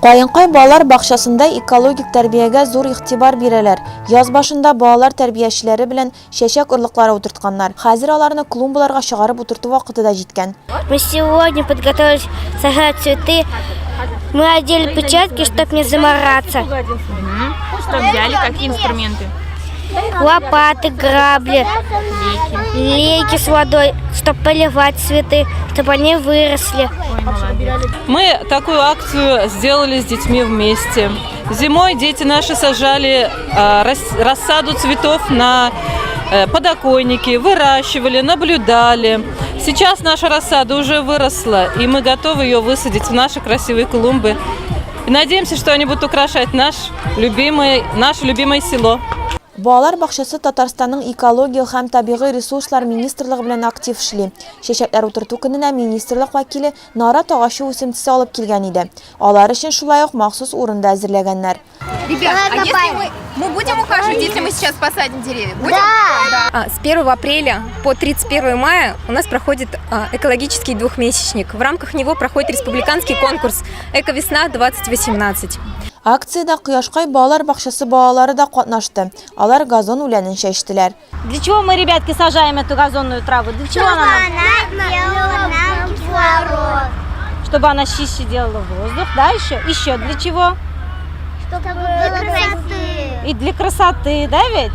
Байынкай балалар бакчасында экологик тәрбиягә зур игътибар бирәләр. Яз башында балалар тәрбиячеләре белән чәчәк орлыклары утыртканнар. Хәзер аларны клумбаларга чыгарып утырту вакыты да җиткән. Мы сегодня подготовились сажать цветы. Мы одели перчатки, чтобы не замораться. Что взяли? Какие инструменты? Лопаты, грабли, лейки с водой, чтобы поливать цветы, чтобы они выросли. Мы такую акцию сделали с детьми вместе. Зимой дети наши сажали рассаду цветов на подоконнике, выращивали, наблюдали. Сейчас наша рассада уже выросла, и мы готовы ее высадить в наши красивые клумбы. И надеемся, что они будут украшать наше любимое село. Балалар бакчасы Татарстанның экология һәм табигый ресурслар министрлыгы белән актив эшли. Чәчәкләр утырту көненә министрлык вәкиле нарат агачы үсентесе алып килгән иде. Алар өчен шулай ук махсус урында әзерләгәннәр. Ребят, а если мы будем ухаживать, если мы сейчас посадим деревья? Будем? Да. С 1 апреля по 31 мая у нас проходит экологический двухмесячник. В рамках него проходит республиканский конкурс «Эковесна-2018». Акциядә Кояшкай балалар бакчасы балалары да катнашты. Алар газон үләнен чәчтеләр. Для чего мы, ребятки, сажаем эту газонную траву? Для чего она нам? Кислород. Чтобы она чище делала воздух. Да, еще для чего? Чтобы для красоты. И для красоты, да ведь?